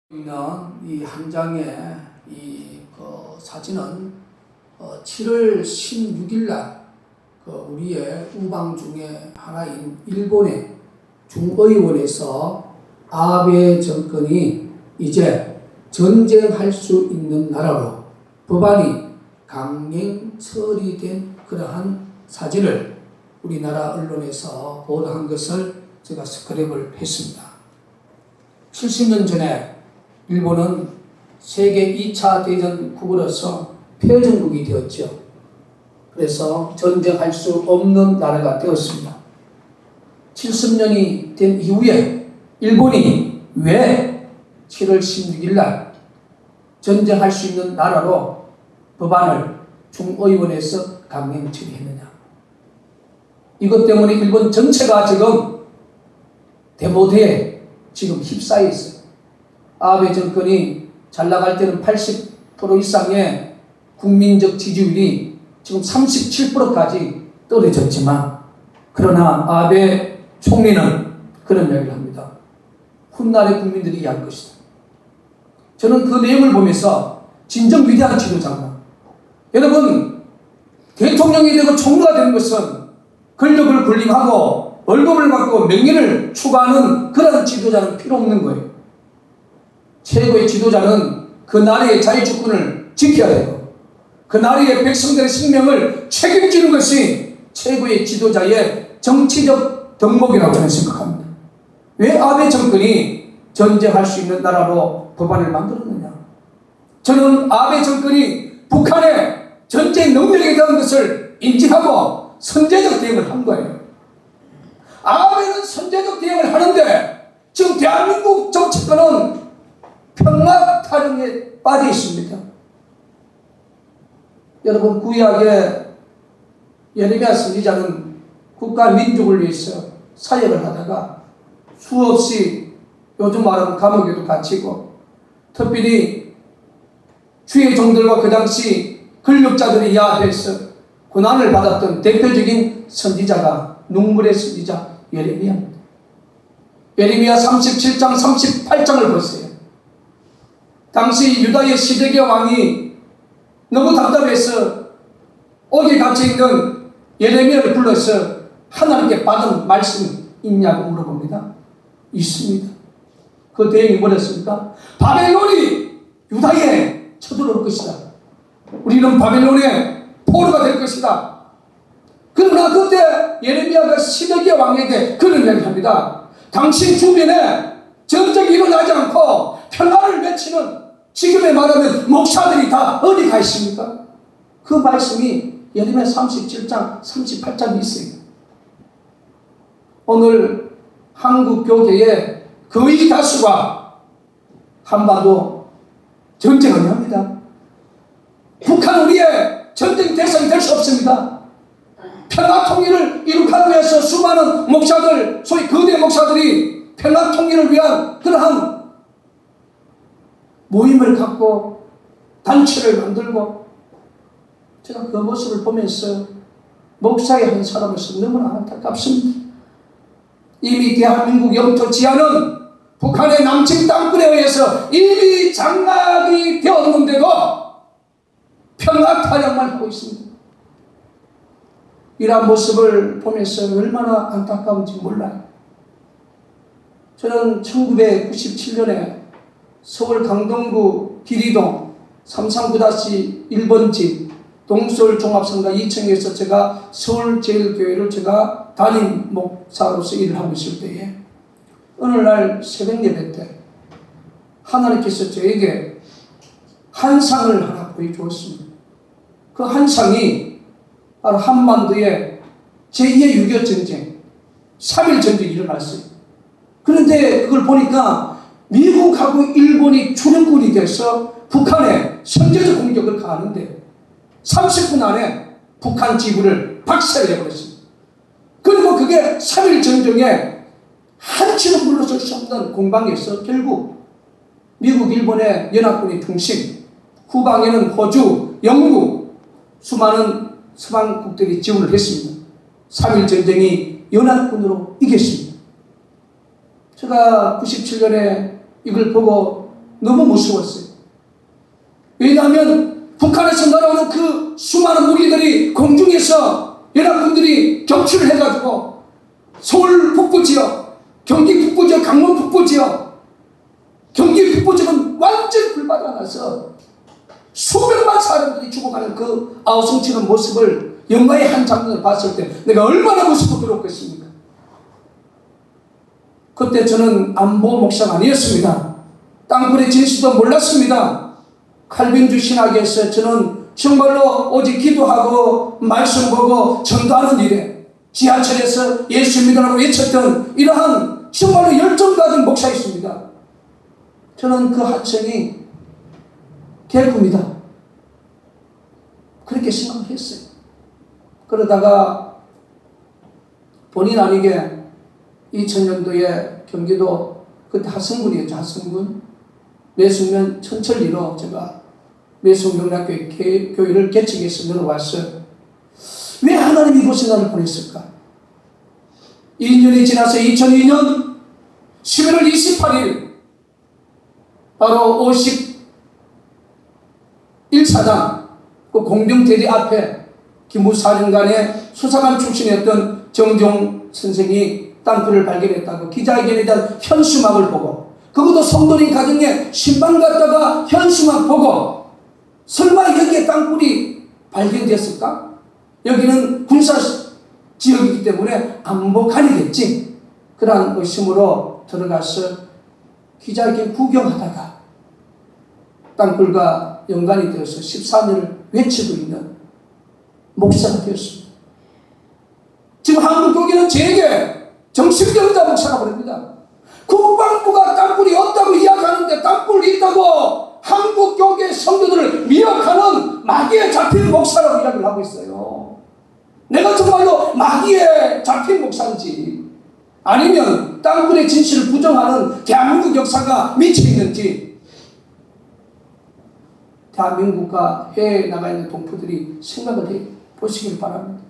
있는 이 한 장의 사진은 7월 16일 날 우리의 우방 중에 하나인 일본의 중의원에서 아베 정권이 이제 전쟁할 수 있는 나라로 법안이 강행 처리된 그러한 사진을 우리나라 언론에서 보도한 것을 제가 스크랩을 했습니다. 70년 전에 일본은 세계 2차 대전국으로서 패전국이 되었죠. 그래서 전쟁할 수 없는 나라가 되었습니다. 70년이 된 이후에 일본이 왜 7월 16일 날 전쟁할 수 있는 나라로 법안을 중의원에서 강행 처리했느냐. 이것 때문에 일본 전체가 지금 대모대에 지금 휩싸여 있어요. 아베 정권이 잘 나갈 때는 80% 이상의 국민적 지지율이 지금 37%까지 떨어졌지만, 그러나 아베 총리는 그런 이야기를 합니다. 훗날의 국민들이 이해할 것이다. 저는 그 내용을 보면서 진정 위대한 지도자구나. 여러분, 대통령이 되고 총리가 되는 것은 권력을 군림하고 월급을 받고 명예를 추구하는 그런 지도자는 필요 없는 거예요. 최고의 지도자는 그 나라의 자유주권을 지켜야 되고 그 나라의 백성들의 생명을 책임지는 것이 최고의 지도자의 정치적 덕목이라고 저는 생각합니다. 왜 아베 정권이 전쟁할 수 있는 나라로 법안을 만들었느냐? 저는 아베 정권이 북한의 전쟁 능력에 대한 것을 인지하고 선제적 대응을 한 거예요. 아베는 선제적 대응을 하는데 지금 대한민국 정치권은 평화 타령에 빠져 있습니다. 여러분, 구약의 예레미야 선지자는 국가 민족을 위해서 사역을 하다가 수없이 요즘 말하면 감옥에도 갇히고, 특별히 주의 종들과 그 당시 권력자들이 이 앞에서 고난을 받았던 대표적인 선지자가 눈물의 선지자 예레미야입니다. 예레미야 37장 38장을 보세요. 당시 유다의 시드기야 왕이 너무 답답해서 옥에 갇혀있는 예레미야를 불러서 하나님께 받은 말씀이 있냐고 물어봅니다. 있습니다. 그 대응이 뭐였습니까? 바벨론이 유다에 쳐들어올 것이다. 우리는 바벨론의 포로가 될 것이다. 그러나 그때 예레미야가 시드기야 왕에게 그런 이야기를 합니다. 당신 주변에 전쟁이 일어나지 않고 평화를 외치는, 지금에 말하면 목사들이 다 어디 가 있습니까? 그 말씀이 예레미야 37장 38장에 있어요. 오늘 한국 교계의 거의 다수가 한반도 전쟁을 합니다. 북한 우리의 전쟁 대상이 될 수 없습니다. 평화 통일을 이룩하기 위해서 수많은 목사들, 소위 거대 목사들이 평화 통일을 위한 그러한 모임을 갖고 단체를 만들고, 제가 그 모습을 보면서 목사의 한 사람으로서 너무나 안타깝습니다. 이미 대한민국 영토 지하는 북한의 남측 땅굴에 의해서 이미 장악이 되었는데도 평화 타령만 하고 있습니다. 이러한 모습을 보면서 얼마나 안타까운지 몰라요. 저는 1997년에 서울 강동구 기리동 339-1번지 동서울 종합성가 2층에서 제가 서울제일교회를 제가 담임 목사로서 일을 하고 있을 때에 어느 날 새벽 예배 때 하나님께서 저에게 한 상을 하나 보여주었습니다. 그 한 상이 바로 한반도에 제2의 6.25 전쟁, 3.1 전쟁이 일어났어요. 그런데 그걸 보니까 미국하고 일본이 주력군이 돼서 북한에 선제적 공격을 가하는데 30분 안에 북한 지구를 박살을 해버렸습니다. 그리고 그게 3.1 전쟁에 한치로 물러설 수 없는 공방에서 결국 미국, 일본의 연합군이 중심, 후방에는 호주, 영국, 수많은 서방국들이 지원을 했습니다. 3.1 전쟁이 연합군으로 이겼습니다. 제가 97년에 이걸 보고 너무 무서웠어요. 왜냐하면 북한에서 날아오는 그 수많은 무기들이 공중에서 연합군들이 격추를 해가지고 서울 북부 지역, 경기 북부 지역, 강원 북부 지역, 경기 북부 지역은 완전히 불바다나서 수백만 사람들이 죽어가는 그 아우성치는 모습을 영화의 한 장면을 봤을 때 내가 얼마나 무섭고 두렵겠습니까? 그때 저는 안보 목사가 아니었습니다. 땅굴의 진실도 몰랐습니다. 칼빈주 신학에서 저는 정말로 오직 기도하고 말씀 보고 전도하는 일에 지하철에서 예수 믿으라고 외쳤던 이러한 정말로 열정 가진 목사였습니다. 저는 그 하청이 개구입니다. 그렇게 생각을 했어요. 그러다가 본의 아니게 2000년도에 경기도 그때 하성군이었죠. 하성군 매숙면 천천리로 제가 매숙명락교회 교회를 개척해서 내려왔어요. 왜 하나님이 이곳에 나를 보냈을까? 2년이 지나서 2002년 11월 28일 바로 51사단 그 공병대리 앞에 기무사령관의 수사관 출신이었던 정종 선생이 땅굴을 발견했다고 기자회견에 대한 현수막을 보고 그것도 성도님 가정에 신방 갔다가 현수막 보고 설마 여기에 땅굴이 발견됐을까? 여기는 군사 지역이기 때문에 안보관이겠지. 그러한 의심으로 들어가서 기자회견 구경하다가 땅굴과 연관이 되어서 14년을 외치고 있는 목사가 되었습니다. 지금 한국 교회는 제게 정신병자 목사가 보냅니다. 국방부가 땅굴이 없다고 이야기하는데 땅굴이 있다고 한국 교회 성도들을 미혹하는 마귀에 잡힌 목사라고 이야기를 하고 있어요. 내가 정말로 마귀에 잡힌 목사인지 아니면 땅굴의 진실을 부정하는 대한민국 역사가 미쳐있는지 대한민국과 해외에 나가 있는 동포들이 생각을 해 보시길 바랍니다.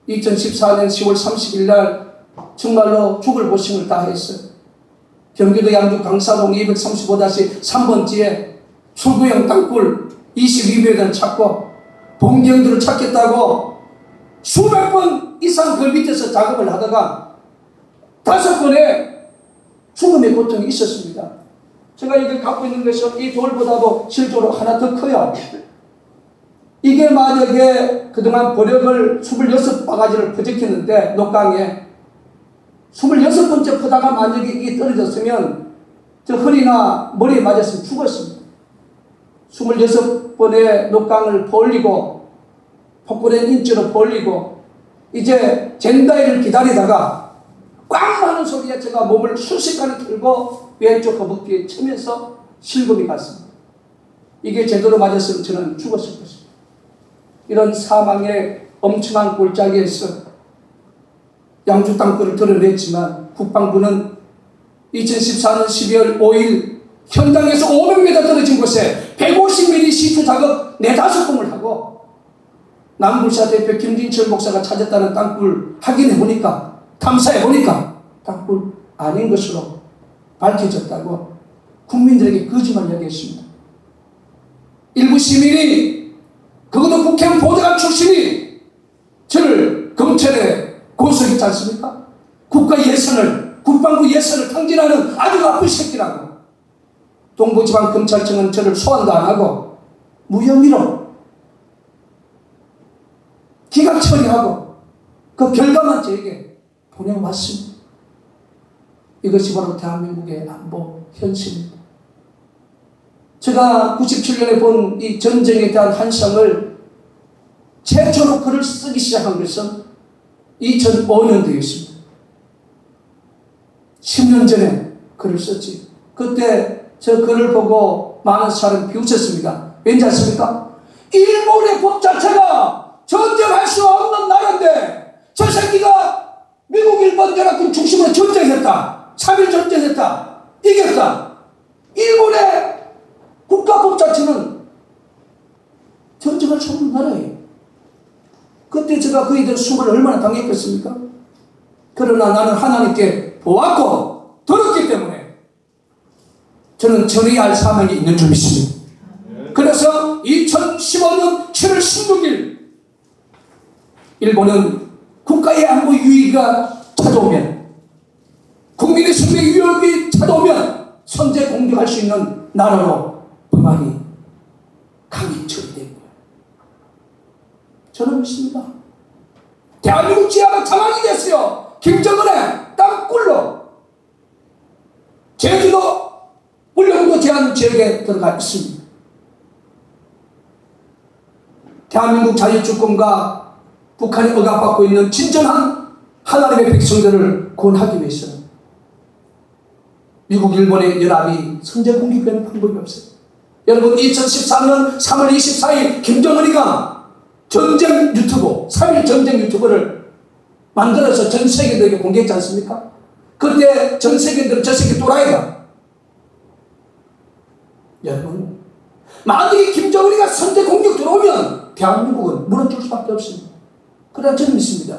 2014년 10월 30일 날 정말로 죽을 고심을 다했어요. 경기도 양주 강사동 235-3번지에 출구형 땅굴 22배를 찾고 봉경들을 찾겠다고 수백 번 이상 그 밑에서 작업을 하다가 5번의 죽음의 고통이 있었습니다. 제가 이걸 갖고 있는 것은 이 돌보다도 실제로 하나 더 커요. 이게 만약에 그동안 보력을 26바가지를 퍼적했는데 녹강에 26번째 퍼다가 만약에 이게 떨어졌으면 저 허리나 머리에 맞았으면 죽었습니다. 26번의 녹강을 벌리고 폭군의 인치로 벌리고 이제 젠다이를 기다리다가 꽝 하는 소리에 제가 몸을 순식간에 들고 왼쪽 허벅지에 치면서 실금이 갔습니다. 이게 제대로 맞았으면 저는 죽었을 것입니다. 이런 사망의 엄청난 골짜기에서 양주 땅굴을 드러냈지만 국방부는 2014년 12월 5일 현장에서 500m 떨어진 곳에 150mm 시트 작업 4-5번을 하고 남불사 대표 김진철 목사가 찾았다는 땅굴 확인해보니까 탐사해보니까 땅굴 아닌 것으로 밝혀졌다고 국민들에게 거짓말 이야기했습니다. 일부 시민이 그것도 국회 보좌관 출신이 저를 검찰에 고소했지 않습니까? 국가 예산을 국방부 예산을 탕진하는 아주 나쁜 새끼라고 동부지방검찰청은 저를 소환도 안 하고 무혐의로 기각 처리하고 그 결과만 저에게 보내왔습니다. 이것이 바로 대한민국의 안보 현실입니다. 제가 97년에 본 이 전쟁에 대한 한상을 최초로 글을 쓰기 시작한 것은 2005년도였습니다. 10년 전에 글을 썼지. 그때 저 글을 보고 많은 사람이 비웃었습니다. 왠지 아십니까? 일본의 법 자체가 전쟁할 수 없는 나라인데 저 새끼가 미국 일본 연합군 중심으로 전쟁했다. 3일 전쟁했다. 이겼다. 일본의 국가법 자체는 전쟁할 수 없는 나라예요. 그때 제가 그이들 수모를 얼마나 당했겠습니까? 그러나 나는 하나님께 보았고 들었기 때문에 저는 전해야 할 사명이 있는 줄 믿습니다. 그래서 2015년 7월 16일 일본은 국가의 안보 위기가 찾아오면, 국민의 생명 위협이 찾아오면 선제 공격할 수 있는 나라로 북한이 강이 처리된 거예요. 저는 믿습니다. 대한민국 지하가 자만이 됐어요. 김정은의 땅굴로 제주도 울릉도 제한 지역에 들어가 있습니다. 대한민국 자유주권과 북한이 억압받고 있는 진정한 하나님의 백성들을 구원하기 위해서는 미국, 일본의 연합이 선제 공격되는 방법이 없어요. 여러분, 2014년 3월 24일 김정은이가 전쟁 유튜브, 3일 전쟁 유튜브를 만들어서 전 세계들에게 공개했지 않습니까? 그때 전 세계들은 저 새끼 또라이다. 여러분, 만약에 김정은이가 선제 공격 들어오면 대한민국은 무너질 수밖에 없습니다. 그러나 저는 믿습니다.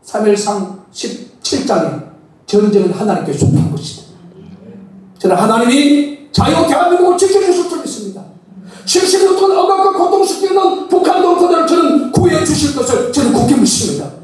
3일상 17장에 전쟁은 하나님께 속한 것이다. 저는 하나님이 자유 대한민국을 지켜주실 줄 믿습니다. 실시로 어떤 억압과 고통 속에 있는 북한 동포들을 저는 구해주실 것을 저는 굳게 믿습니다.